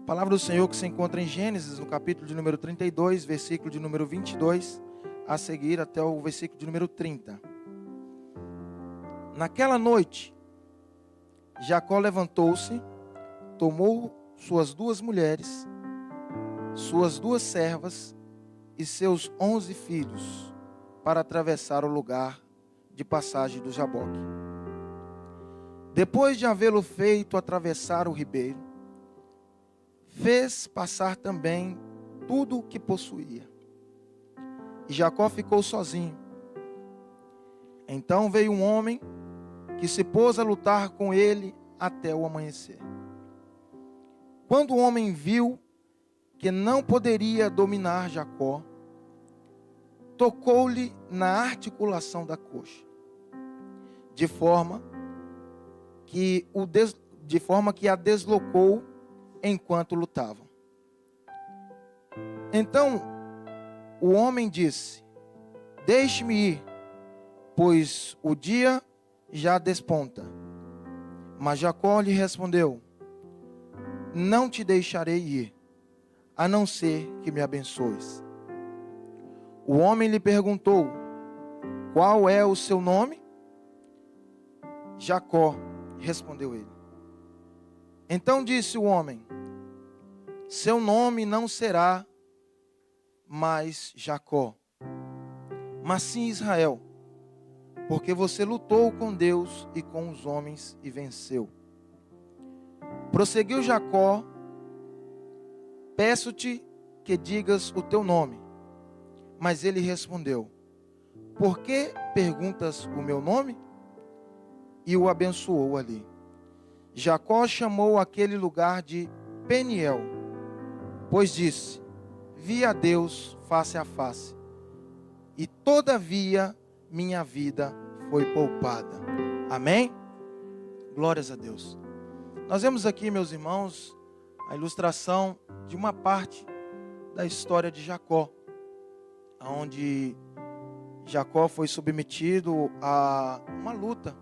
A palavra do Senhor que se encontra em Gênesis, no capítulo de número 32, versículo de número 22, a seguir até o versículo de número 30. Naquela noite, Jacó levantou-se, tomou suas 2 mulheres, suas 2 servas e seus 11 filhos para atravessar o lugar de passagem do Jaboque. Depois de havê-lo feito atravessar o ribeiro, fez passar também tudo o que possuía. E Jacó ficou sozinho. Então veio um homem que se pôs a lutar com ele até o amanhecer. Quando o homem viu que não poderia dominar Jacó, tocou-lhe na articulação da coxa, de forma que a deslocou enquanto lutavam. Então o homem disse: deixe-me ir, pois o dia já desponta. Mas Jacó lhe respondeu: não te deixarei ir, a não ser que me abençoes. O homem lhe perguntou: qual é o seu nome? Jacó, respondeu ele. Então disse o homem: seu nome não será mais Jacó, mas sim Israel, porque você lutou com Deus e com os homens e venceu. Prosseguiu Jacó: peço-te que digas o teu nome. Mas ele respondeu: por que perguntas o meu nome? E o abençoou ali. Jacó chamou aquele lugar de Peniel, pois disse: vi a Deus face a face, e todavia minha vida foi poupada. Amém? Glórias a Deus. Nós vemos aqui, meus irmãos, a ilustração de uma parte da história de Jacó, onde Jacó foi submetido a uma luta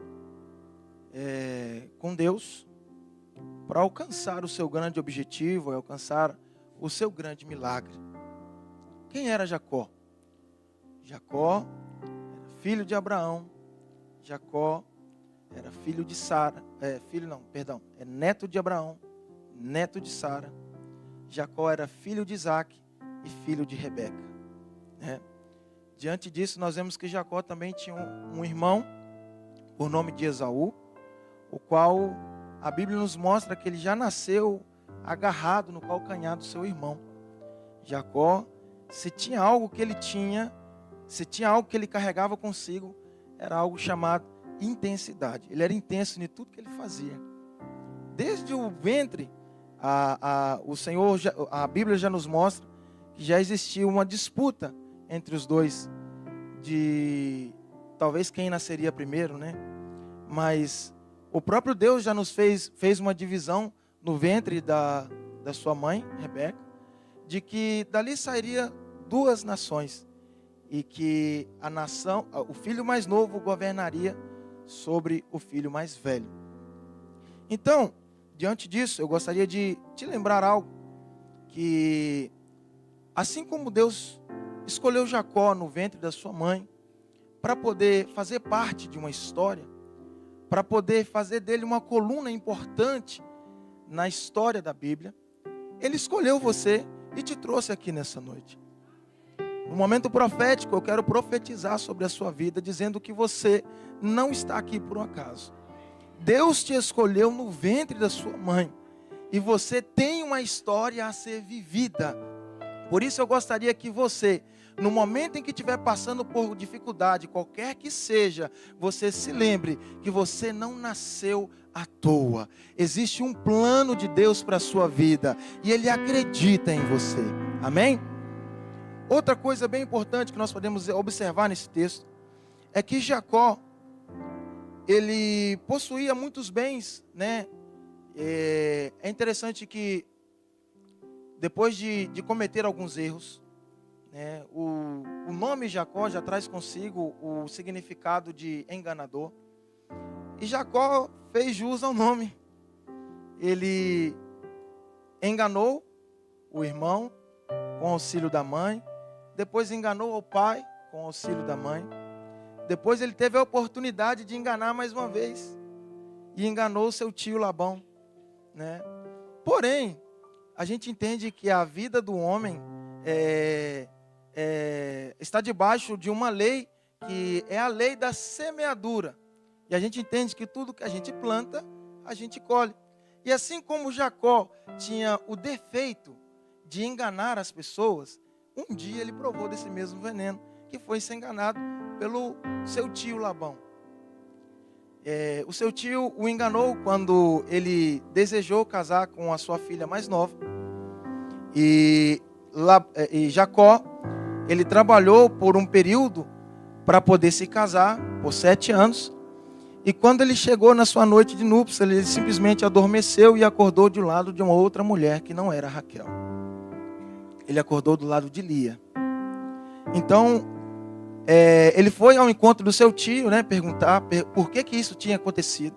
com Deus para alcançar o seu grande objetivo, alcançar o seu grande milagre. Quem era Jacó? Jacó era filho de Abraão. Jacó era filho de Sara, neto de Abraão, neto de Sara. Jacó era filho de Isaac e filho de Rebeca. Diante disso, nós vemos que Jacó também tinha um irmão, por nome de Esaú, o qual a Bíblia nos mostra que ele já nasceu agarrado no calcanhar do seu irmão. Jacó, se tinha algo que ele carregava consigo, era algo chamado intensidade. Ele era intenso em tudo que ele fazia. Desde o ventre, a Bíblia já nos mostra que já existia uma disputa entre os dois, de talvez quem nasceria primeiro, Mas o próprio Deus já nos fez uma divisão no ventre da sua mãe, Rebeca, de que dali sairia 2 nações, e que o filho mais novo governaria sobre o filho mais velho. Então, diante disso, eu gostaria de te lembrar algo, que assim como Deus escolheu Jacó no ventre da sua mãe para poder fazer parte de uma história, para poder fazer dele uma coluna importante na história da Bíblia, Ele escolheu você e te trouxe aqui nessa noite. No momento profético, eu quero profetizar sobre a sua vida, dizendo que você não está aqui por um acaso. Deus te escolheu no ventre da sua mãe, e você tem uma história a ser vivida. Por isso eu gostaria que você, no momento em que estiver passando por dificuldade, qualquer que seja, você se lembre que você não nasceu à toa. Existe um plano de Deus para a sua vida, e Ele acredita em você. Amém? Outra coisa bem importante que nós podemos observar nesse texto, é que Jacó, ele possuía muitos bens, É interessante que, depois de cometer alguns erros, o nome Jacó já traz consigo o significado de enganador. E Jacó fez jus ao nome. Ele enganou o irmão com auxílio da mãe, depois enganou o pai com auxílio da mãe, depois ele teve a oportunidade de enganar mais uma vez, e enganou seu tio Labão, né? Porém, a gente entende que a vida do homem está debaixo de uma lei, que é a lei da semeadura. E a gente entende que tudo que a gente planta, a gente colhe. E assim como Jacó tinha o defeito de enganar as pessoas, um dia ele provou desse mesmo veneno, que foi ser enganado pelo seu tio Labão. O seu tio o enganou quando ele desejou casar com a sua filha mais nova. E Jacó, ele trabalhou por um período para poder se casar, por 7 anos. E quando ele chegou na sua noite de núpcias, ele simplesmente adormeceu e acordou do lado de uma outra mulher que não era Raquel. Ele acordou do lado de Lia. Então, ele foi ao encontro do seu tio, né, perguntar por que isso tinha acontecido.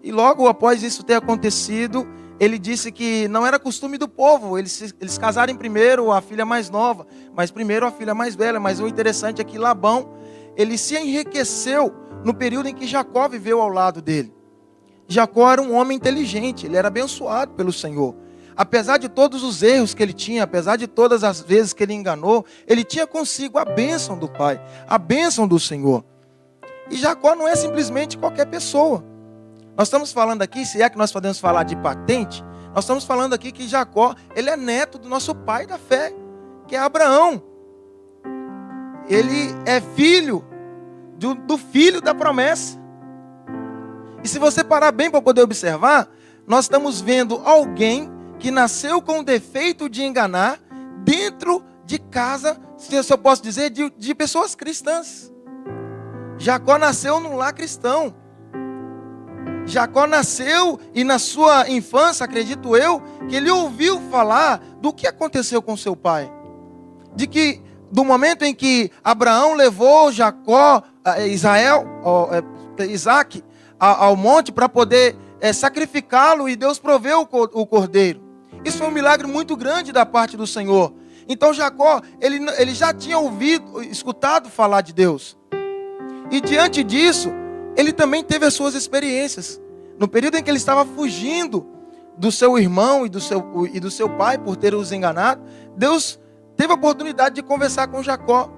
E logo após isso ter acontecido, ele disse que não era costume do povo eles casarem primeiro a filha mais nova, mas primeiro a filha mais velha. Mas o interessante é que Labão, ele se enriqueceu no período em que Jacó viveu ao lado dele. Jacó era um homem inteligente, ele era abençoado pelo Senhor. Apesar de todos os erros que ele tinha, apesar de todas as vezes que ele enganou, ele tinha consigo a bênção do Pai, a bênção do Senhor. E Jacó não é simplesmente qualquer pessoa. Nós estamos falando aqui, se é que nós podemos falar de patente, nós estamos falando aqui que Jacó, ele é neto do nosso pai da fé, que é Abraão. Ele é filho do filho da promessa. E se você parar bem para poder observar, nós estamos vendo alguém que nasceu com o defeito de enganar dentro de casa, se eu posso dizer, de pessoas cristãs. Jacó nasceu num lar cristão. Jacó nasceu e na sua infância, acredito eu, que ele ouviu falar do que aconteceu com seu pai. Do momento em que Abraão levou Isaac ao monte para poder sacrificá-lo, e Deus proveu o cordeiro. Isso foi um milagre muito grande da parte do Senhor. Então Jacó, ele já tinha escutado falar de Deus. E diante disso, ele também teve as suas experiências. No período em que ele estava fugindo do seu irmão e do seu pai por ter os enganado, Deus teve a oportunidade de conversar com Jacó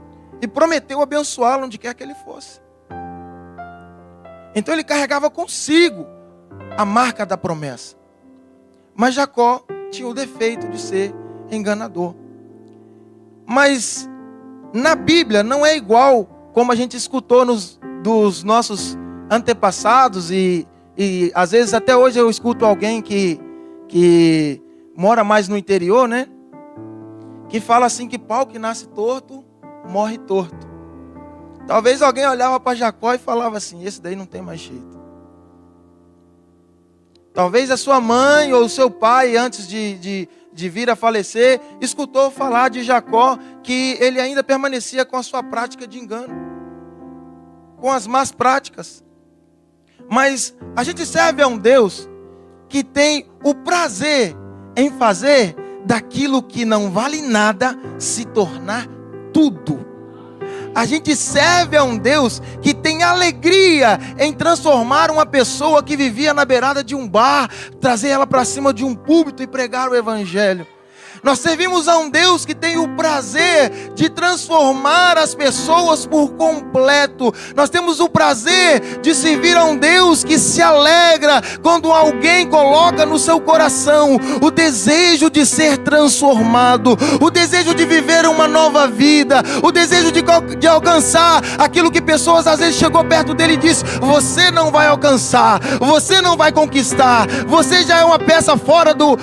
e prometeu abençoá-lo onde quer que ele fosse. Então ele carregava consigo a marca da promessa. Mas Jacó tinha o defeito de ser enganador. Mas na Bíblia não é igual como a gente escutou dos nossos antepassados, e às vezes até hoje eu escuto alguém que mora mais no interior, né? Que fala assim que pau que nasce torto, morre torto. Talvez alguém olhava para Jacó e falava assim, esse daí não tem mais jeito. Talvez a sua mãe ou o seu pai, antes de vir a falecer, escutou falar de Jacó, que ele ainda permanecia com a sua prática de engano, com as más práticas. Mas a gente serve a um Deus que tem o prazer em fazer daquilo que não vale nada se tornar tudo. A gente serve a um Deus que tem alegria em transformar uma pessoa que vivia na beirada de um bar, trazer ela para cima de um púlpito e pregar o evangelho. Nós servimos a um Deus que tem o prazer de transformar as pessoas por completo. Nós temos o prazer de servir a um Deus que se alegra quando alguém coloca no seu coração o desejo de ser transformado, o desejo de viver uma nova vida, o desejo de alcançar aquilo que pessoas às vezes chegou perto dele e disse: você não vai alcançar, você não vai conquistar, você já é uma peça fora do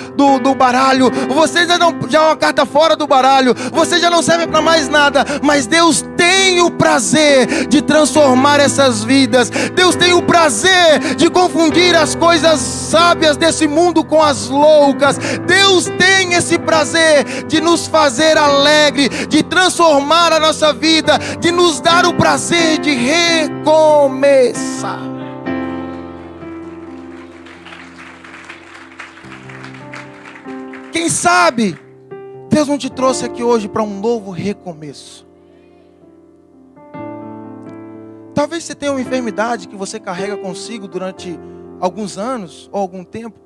baralho, você já é uma carta fora do baralho, você já não serve para mais nada. Mas Deus tem o prazer de transformar essas vidas. Deus tem o prazer de confundir as coisas sábias desse mundo com as loucas. Deus tem esse prazer de nos fazer alegre, de transformar a nossa vida, de nos dar o prazer de recomeçar. Quem sabe Deus não te trouxe aqui hoje para um novo recomeço. Talvez você tenha uma enfermidade que você carrega consigo durante alguns anos ou algum tempo.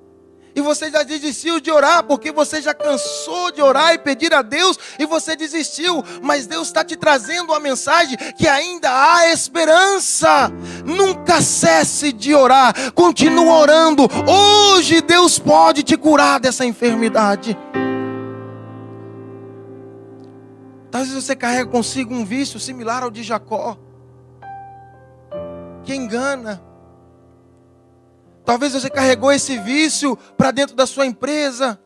E você já desistiu de orar, porque você já cansou de orar e pedir a Deus, e você desistiu. Mas Deus está te trazendo uma mensagem que ainda há esperança. Nunca cesse de orar, continue orando. Hoje Deus pode te curar dessa enfermidade. Talvez você carrega consigo um vício similar ao de Jacó, que engana. Talvez você carregou esse vício para dentro da sua empresa.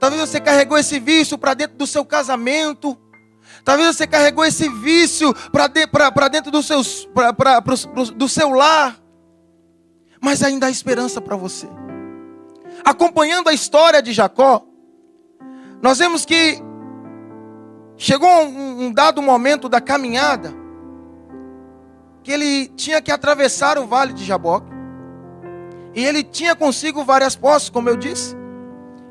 Talvez você carregou esse vício para dentro do seu casamento. Talvez você carregou esse vício para dentro do seu lar. Mas ainda há esperança para você. Acompanhando a história de Jacó, nós vemos que chegou um dado momento da caminhada que ele tinha que atravessar o vale de Jaboque. E ele tinha consigo várias posses, como eu disse.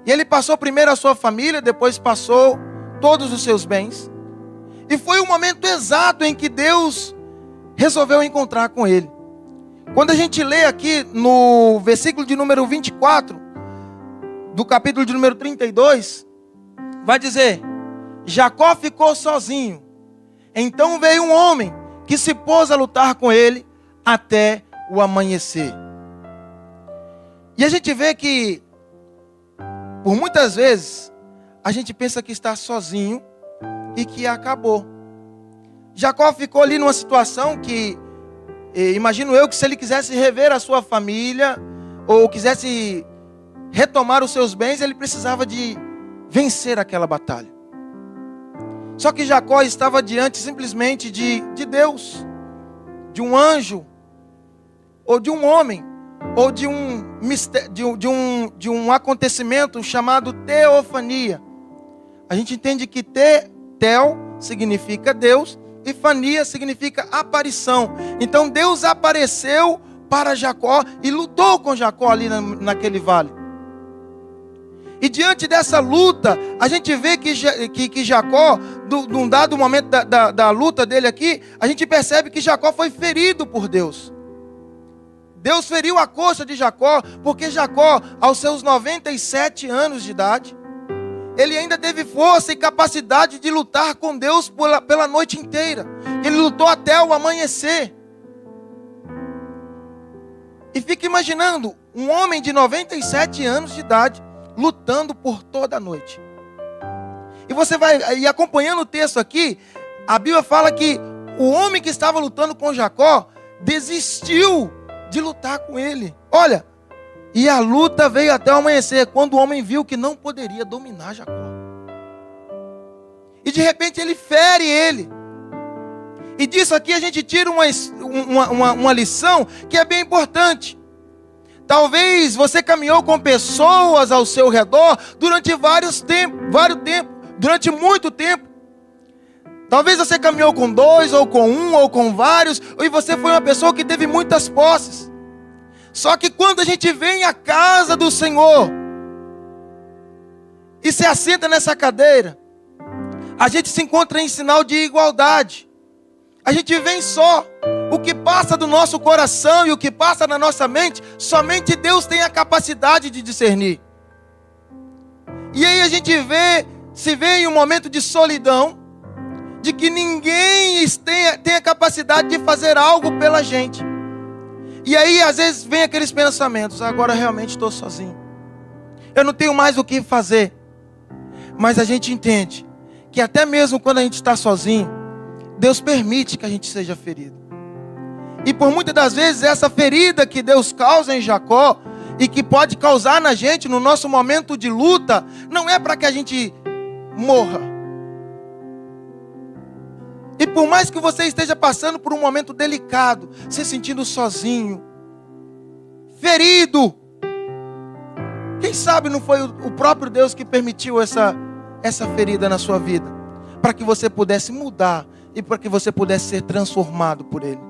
E ele passou primeiro a sua família, depois passou todos os seus bens. E foi o momento exato em que Deus resolveu encontrar com ele. Quando a gente lê aqui no versículo de número 24, do capítulo de número 32, vai dizer: Jacó ficou sozinho. Então veio um homem que se pôs a lutar com ele até o amanhecer. E a gente vê que, por muitas vezes, a gente pensa que está sozinho e que acabou. Jacó ficou ali numa situação que, imagino eu, que se ele quisesse rever a sua família, ou quisesse retomar os seus bens, ele precisava de vencer aquela batalha. Só que Jacó estava diante simplesmente de Deus, de um anjo, ou de um homem, ou de um acontecimento chamado teofania. A gente entende que tel significa Deus e fania significa aparição. Então Deus apareceu para Jacó e lutou com Jacó ali naquele vale. E diante dessa luta, a gente vê que Jacó, num dado momento da luta dele aqui, a gente percebe que Jacó foi ferido por Deus. Deus feriu a coxa de Jacó, porque Jacó, aos seus 97 anos de idade, ele ainda teve força e capacidade de lutar com Deus pela noite inteira. Ele lutou até o amanhecer. E fica imaginando, um homem de 97 anos de idade, lutando por toda a noite. E você vai acompanhando o texto aqui, a Bíblia fala que o homem que estava lutando com Jacó desistiu de lutar com ele. Olha, e a luta veio até o amanhecer, quando o homem viu que não poderia dominar Jacó. E de repente ele fere ele. E disso aqui a gente tira uma lição que é bem importante. Talvez você caminhou com pessoas ao seu redor durante durante muito tempo. Talvez você caminhou com 2, ou com 1, ou com vários, e você foi uma pessoa que teve muitas posses. Só que quando a gente vem à casa do Senhor e se assenta nessa cadeira, a gente se encontra em sinal de igualdade. A gente vem só. O que passa do nosso coração e o que passa na nossa mente, somente Deus tem a capacidade de discernir. E aí a gente se vê em um momento de solidão, de que ninguém tem a capacidade de fazer algo pela gente. E aí às vezes vem aqueles pensamentos: agora realmente estou sozinho, eu não tenho mais o que fazer. Mas a gente entende que até mesmo quando a gente está sozinho, Deus permite que a gente seja ferido. E por muitas das vezes essa ferida que Deus causa em Jacó, e que pode causar na gente no nosso momento de luta, não é para que a gente morra. E por mais que você esteja passando por um momento delicado, se sentindo sozinho, ferido, quem sabe não foi o próprio Deus que permitiu essa ferida na sua vida, para que você pudesse mudar e para que você pudesse ser transformado por Ele.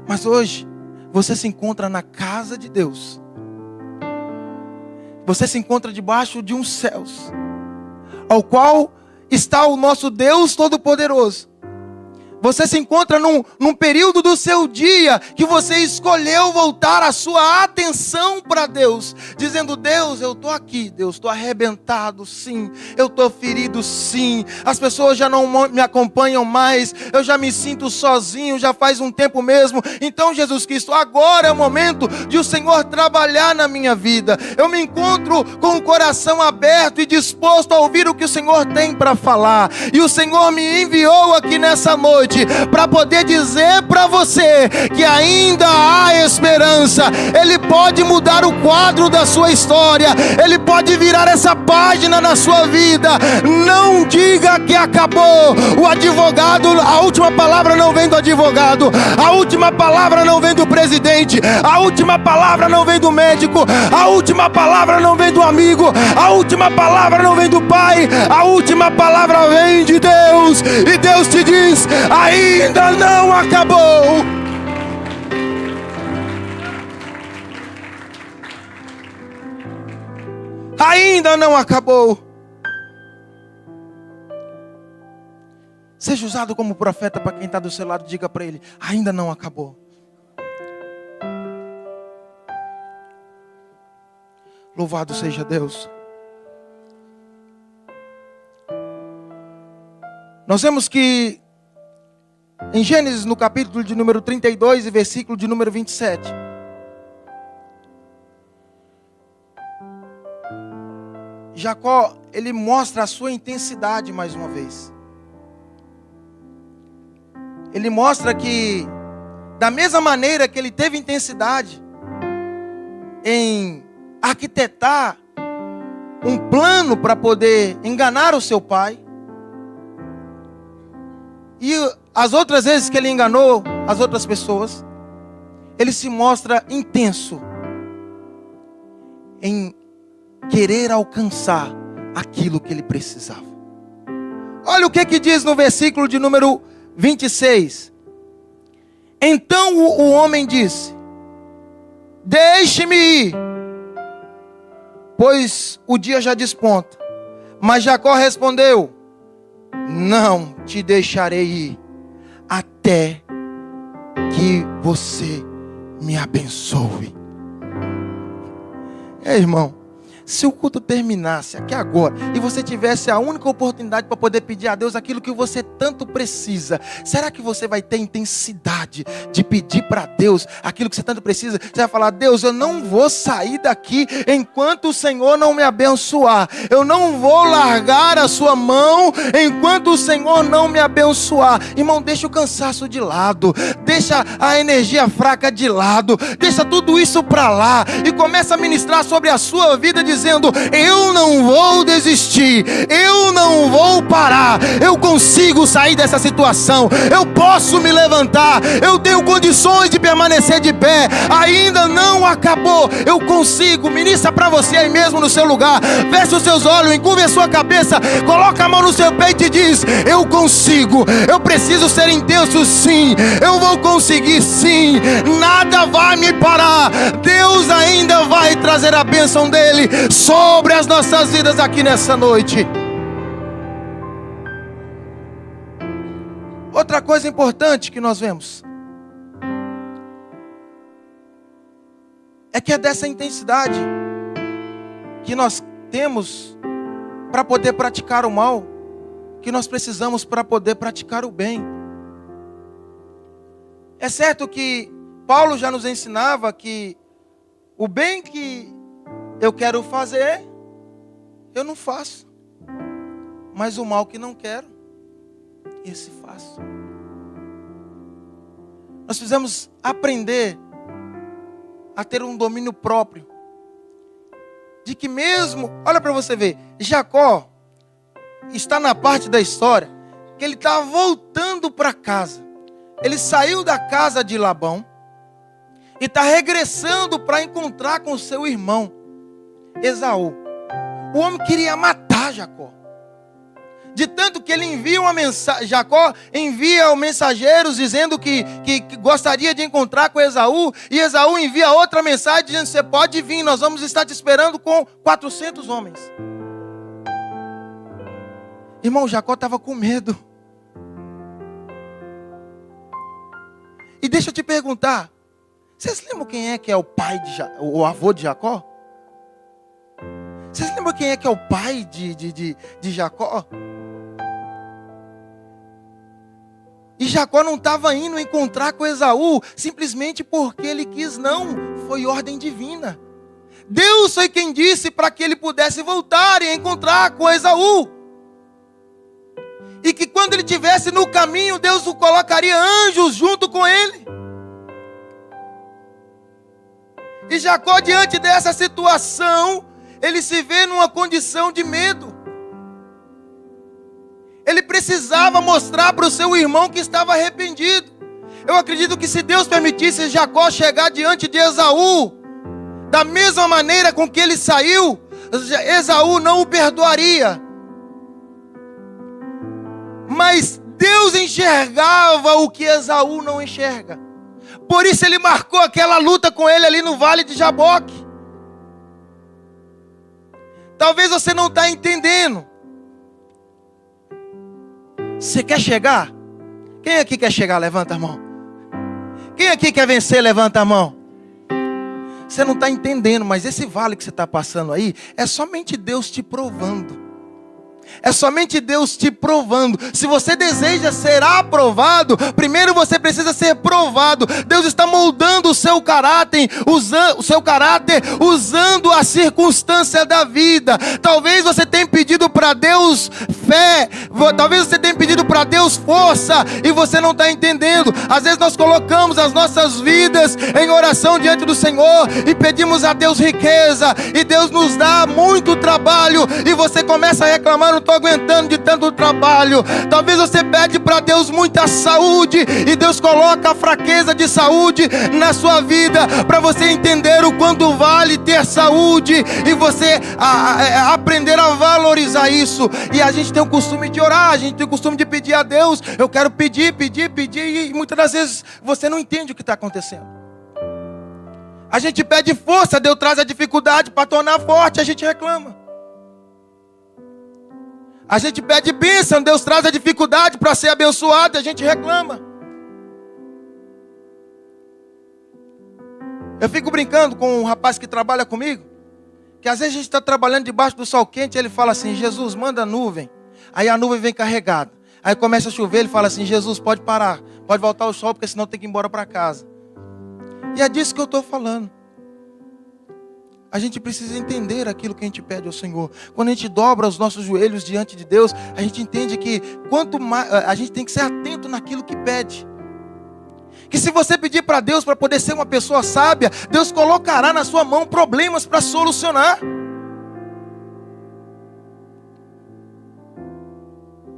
Mas hoje você se encontra na casa de Deus. Você se encontra debaixo de uns céus, ao qual está o nosso Deus Todo-Poderoso. Você se encontra num período do seu dia que você escolheu voltar a sua atenção para Deus, dizendo: Deus, eu estou aqui, Deus, estou arrebentado, sim, eu estou ferido, sim, as pessoas já não me acompanham mais, eu já me sinto sozinho, já faz um tempo mesmo. Então, Jesus Cristo, agora é o momento de o Senhor trabalhar na minha vida. Eu me encontro com o coração aberto e disposto a ouvir o que o Senhor tem para falar, e o Senhor me enviou aqui nessa noite para poder dizer para você que ainda há esperança. Ele pode mudar o quadro da sua história, Ele pode virar essa página na sua vida. Não diga que acabou. O advogado, a última palavra não vem do advogado, a última palavra não vem do presidente, a última palavra não vem do médico, a última palavra não vem do amigo, a última palavra não vem do pai, a última palavra vem de Deus. E Deus te diz: ainda não acabou. Ainda não acabou. Seja usado como profeta para quem está do seu lado. Diga para ele: ainda não acabou. Louvado seja Deus. Nós vemos que em Gênesis, no capítulo de número 32 e versículo de número 27, Jacó, ele mostra a sua intensidade mais uma vez. Ele mostra que, da mesma maneira que ele teve intensidade em arquitetar um plano para poder enganar o seu pai, e as outras vezes que ele enganou as outras pessoas, ele se mostra intenso em querer alcançar aquilo que ele precisava. Olha o que diz no versículo de número 26. Então o homem disse: deixe-me ir, pois o dia já desponta. Mas Jacó respondeu: não te deixarei ir até que você me abençoe. Irmão, se o culto terminasse aqui agora e você tivesse a única oportunidade para poder pedir a Deus aquilo que você tanto precisa, será que você vai ter intensidade de pedir para Deus aquilo que você tanto precisa? Você vai falar: Deus, eu não vou sair daqui enquanto o Senhor não me abençoar. Eu não vou largar a sua mão enquanto o Senhor não me abençoar. Irmão, deixa o cansaço de lado, deixa a energia fraca de lado, deixa tudo isso para lá e começa a ministrar sobre a sua vida, dizendo: eu não vou desistir, eu não vou parar, eu consigo sair dessa situação, eu posso me levantar, eu tenho condições de permanecer de pé, ainda não acabou, eu consigo. Ministra para você aí mesmo no seu lugar, fecha os seus olhos, encurva a sua cabeça, coloca a mão no seu peito e diz: eu consigo, eu preciso ser intenso sim, eu vou conseguir sim, nada vai me parar, Deus ainda vai trazer a bênção dele sobre as nossas vidas aqui nessa noite. Outra coisa importante que nós vemos é que é dessa intensidade que nós temos para poder praticar o mal que nós precisamos para poder praticar o bem. É certo que Paulo já nos ensinava que o bem que eu quero fazer, eu não faço. Mas o mal que não quero, esse faço. Nós precisamos aprender a ter um domínio próprio. De que mesmo, olha para você ver, Jacó está na parte da história que ele está voltando para casa. Ele saiu da casa de Labão e está regressando para encontrar com seu irmão Esaú. O homem queria matar Jacó. De tanto que ele envia uma mensagem, Jacó envia mensageiros dizendo que gostaria de encontrar com Esaú. E Esaú envia outra mensagem dizendo: você pode vir, nós vamos estar te esperando com 400 homens. Irmão, Jacó estava com medo. E deixa eu te perguntar, vocês lembram quem é que é o pai o avô de Jacó? Vocês lembram quem é que é o pai de Jacó? E Jacó não estava indo encontrar com Esaú simplesmente porque ele quis, não. Foi ordem divina. Deus foi quem disse para que ele pudesse voltar e encontrar com Esaú. E que quando ele estivesse no caminho, Deus o colocaria anjos junto com ele. E Jacó, diante dessa situação, ele se vê numa condição de medo. Ele precisava mostrar para o seu irmão que estava arrependido. Eu acredito que se Deus permitisse Jacó chegar diante de Esaú, da mesma maneira com que ele saiu, Esaú não o perdoaria. Mas Deus enxergava o que Esaú não enxerga. Por isso ele marcou aquela luta com ele ali no vale de Jaboque. Talvez você não está entendendo. Você quer chegar? Quem aqui quer chegar? Levanta a mão. Quem aqui quer vencer? Levanta a mão. Você não está entendendo, mas esse vale que você está passando aí é somente Deus te provando. É somente Deus te provando. Se você deseja ser aprovado, primeiro você precisa ser provado. Deus está moldando o seu caráter, usando a circunstância da vida. Talvez você tenha pedido para Deus fé, talvez você tenha pedido para Deus força, e você não está entendendo. Às vezes nós colocamos as nossas vidas em oração diante do Senhor e pedimos a Deus riqueza, e Deus nos dá muito trabalho, e você começa a reclamar: não estou aguentando de tanto trabalho. Talvez você pede para Deus muita saúde, e Deus coloca a fraqueza de saúde na sua vida, para você entender o quanto vale ter saúde, e você aprender a valorizar isso. E a gente tem o costume de orar, a gente tem o costume de pedir a Deus: eu quero pedir, e muitas das vezes você não entende o que está acontecendo. A gente pede força, Deus traz a dificuldade para tornar forte, a gente reclama. A gente pede bênção, Deus traz a dificuldade para ser abençoado, a gente reclama. Eu fico brincando com um rapaz que trabalha comigo, que às vezes a gente está trabalhando debaixo do sol quente, e ele fala assim: Jesus, manda nuvem. Aí a nuvem vem carregada. Aí começa a chover, ele fala assim: Jesus, pode parar, pode voltar o sol, porque senão tem que ir embora para casa. E é disso que eu estou falando. A gente precisa entender aquilo que a gente pede ao Senhor. Quando a gente dobra os nossos joelhos diante de Deus, a gente entende que quanto mais a gente tem que ser atento naquilo que pede. Que se você pedir para Deus para poder ser uma pessoa sábia, Deus colocará na sua mão problemas para solucionar.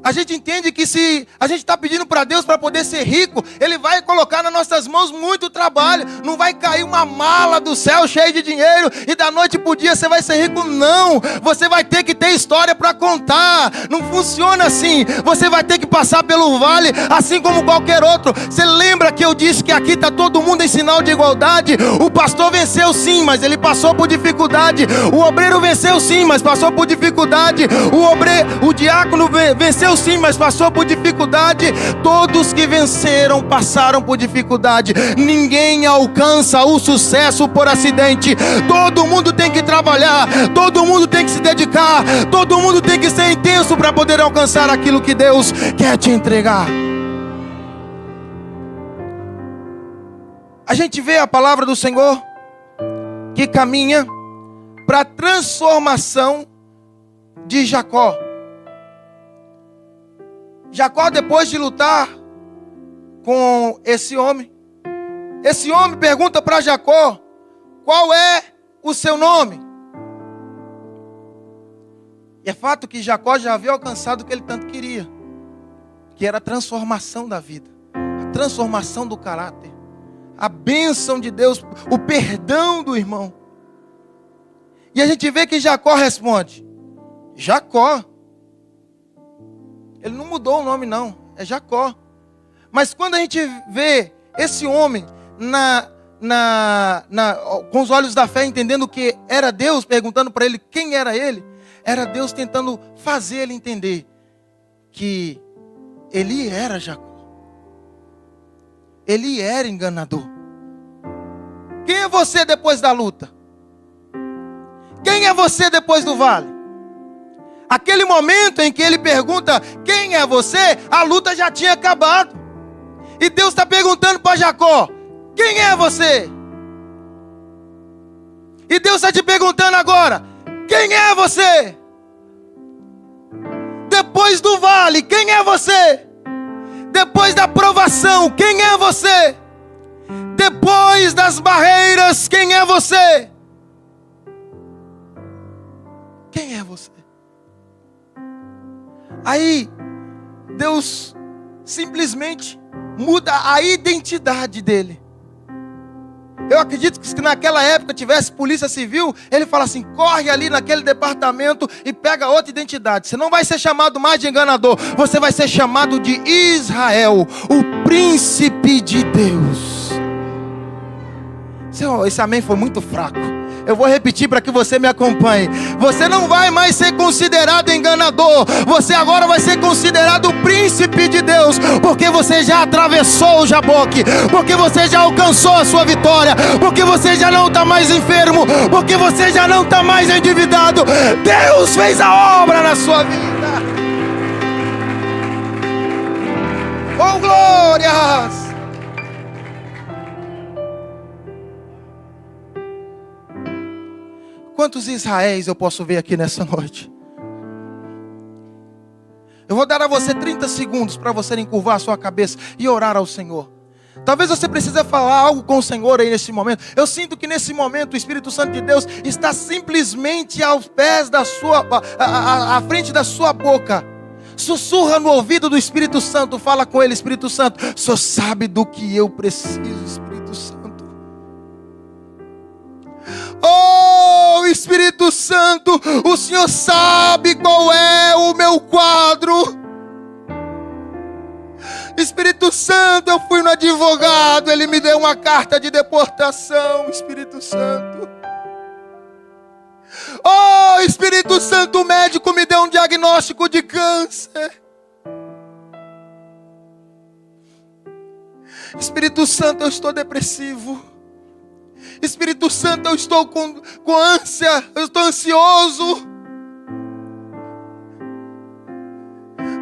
A gente entende que se a gente está pedindo para Deus para poder ser rico, Ele vai colocar nas nossas mãos muito trabalho. Não vai cair uma mala do céu cheia de dinheiro e da noite para o dia você vai ser rico. Não, você vai ter que ter história para contar. Não funciona assim. Você vai ter que passar pelo vale assim como qualquer outro. Você lembra que eu disse que aqui está todo mundo em sinal de igualdade? O pastor venceu sim, mas ele passou por dificuldade. O obreiro venceu sim, mas passou por dificuldade. O diácono venceu sim, mas passou por dificuldade. Todos que venceram passaram por dificuldade. Ninguém alcança o sucesso por acidente. Todo mundo tem que trabalhar, todo mundo tem que se dedicar, todo mundo tem que ser intenso para poder alcançar aquilo que Deus quer te entregar. A gente vê a palavra do Senhor que caminha para a transformação de Jacó. Jacó, depois de lutar com esse homem pergunta para Jacó: qual é o seu nome? E é fato que Jacó já havia alcançado o que ele tanto queria, que era a transformação da vida, a transformação do caráter, a bênção de Deus, o perdão do irmão. E a gente vê que Jacó responde: Jacó. Ele não mudou o nome não, é Jacó. Mas quando a gente vê esse homem com os olhos da fé, entendendo que era Deus, perguntando para ele quem era ele, era Deus tentando fazer ele entender que ele era Jacó. Ele era enganador. Quem é você depois da luta? Quem é você depois do vale? Aquele momento em que ele pergunta quem é você, a luta já tinha acabado. E Deus está perguntando para Jacó, quem é você? E Deus está te perguntando agora, quem é você? Depois do vale, quem é você? Depois da provação, quem é você? Depois das barreiras, quem é você? Quem é você? Aí, Deus simplesmente muda a identidade dele. Eu acredito que se naquela época tivesse polícia civil, ele fala assim, corre ali naquele departamento e pega outra identidade. Você não vai ser chamado mais de enganador, você vai ser chamado de Israel, o príncipe de Deus. Senhor, esse amém foi muito fraco. Eu vou repetir para que você me acompanhe. Você não vai mais ser considerado enganador. Você agora vai ser considerado o príncipe de Deus. Porque você já atravessou o Jaboque. Porque você já alcançou a sua vitória. Porque você já não está mais enfermo. Porque você já não está mais endividado. Deus fez a obra na sua vida. Oh, glórias! Quantos Israéis eu posso ver aqui nessa noite? Eu vou dar a você 30 segundos para você encurvar a sua cabeça e orar ao Senhor. Talvez você precise falar algo com o Senhor aí nesse momento. Eu sinto que nesse momento o Espírito Santo de Deus está simplesmente aos pés da sua, à frente da sua boca. Sussurra no ouvido do Espírito Santo, fala com ele, Espírito Santo. O Senhor sabe do que eu preciso, Espírito Santo. Oh, Espírito Santo, o Senhor sabe qual é o meu quadro. Espírito Santo, eu fui no advogado, ele me deu uma carta de deportação, Espírito Santo. Oh, Espírito Santo, o médico me deu um diagnóstico de câncer. Espírito Santo, eu estou depressivo. Espírito Santo, eu estou com ânsia, eu estou ansioso.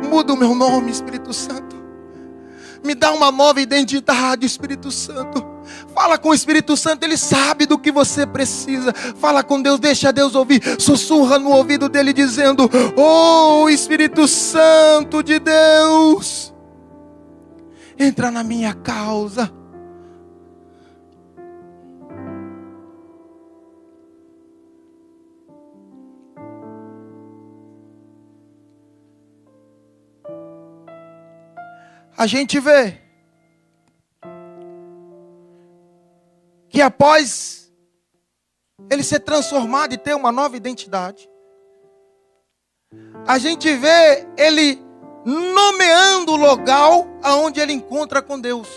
Muda o meu nome, Espírito Santo. Me dá uma nova identidade, Espírito Santo. Fala com o Espírito Santo, ele sabe do que você precisa. Fala com Deus, deixa Deus ouvir. Sussurra no ouvido dele dizendo: oh, Espírito Santo de Deus, entra na minha causa. A gente vê que após ele ser transformado e ter uma nova identidade, a gente vê ele nomeando o local aonde ele encontra com Deus.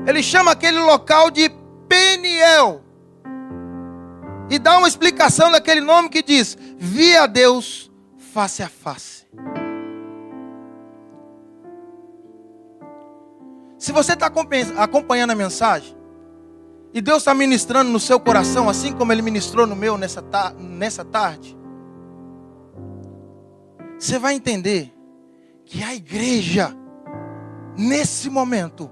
Ele chama aquele local de Peniel e dá uma explicação daquele nome que diz: vi a Deus face a face. Se você está acompanhando a mensagem, e Deus está ministrando no seu coração, assim como Ele ministrou no meu nessa tarde, você vai entender que a igreja, nesse momento,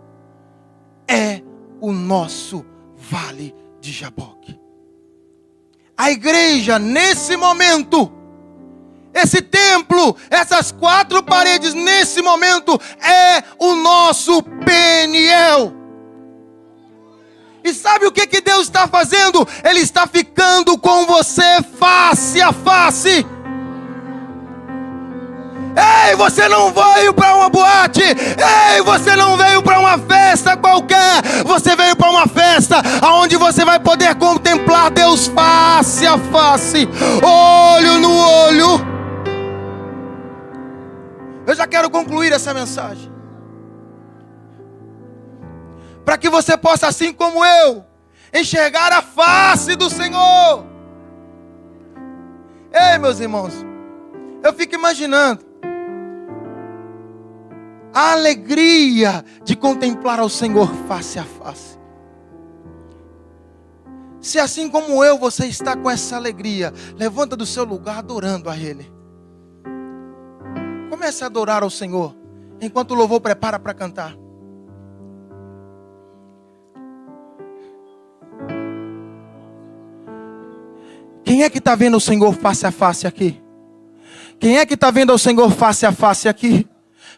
é o nosso vale de Jaboque. A igreja, nesse momento, esse templo, essas 4 paredes, nesse momento, é o nosso Peniel. E sabe o que Deus está fazendo? Ele está ficando com você face a face. Ei, você não veio para uma boate. Ei, você não veio para uma festa qualquer. Você veio para uma festa onde você vai poder contemplar Deus face a face, olho no olho. Eu já quero concluir essa mensagem. Para que você possa, assim como eu, enxergar a face do Senhor. Ei, meus irmãos, eu fico imaginando a alegria de contemplar ao Senhor face a face. Se assim como eu, você está com essa alegria, levanta do seu lugar adorando a Ele. Comece a adorar ao Senhor, enquanto o louvor prepara para cantar. Quem é que está vendo o Senhor face a face aqui? Quem é que está vendo o Senhor face a face aqui?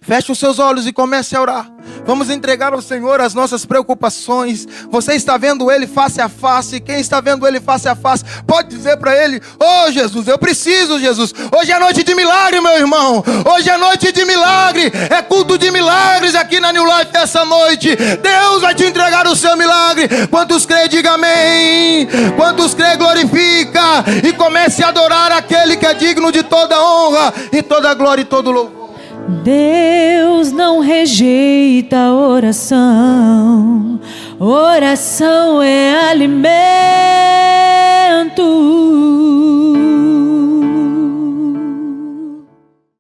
Feche os seus olhos e comece a orar. Vamos entregar ao Senhor as nossas preocupações. Você está vendo Ele face a face? Quem está vendo Ele face a face, pode dizer para Ele: oh Jesus, eu preciso, Jesus. Hoje é noite de milagre, meu irmão. Hoje é noite de milagre. É culto de milagres aqui na New Life essa noite. Deus vai te entregar o seu milagre. Quantos crê, diga amém. Quantos crê, glorifica. E comece a adorar aquele que é digno de toda honra e toda glória e todo louvor. Deus não rejeita oração. Oração é alimento.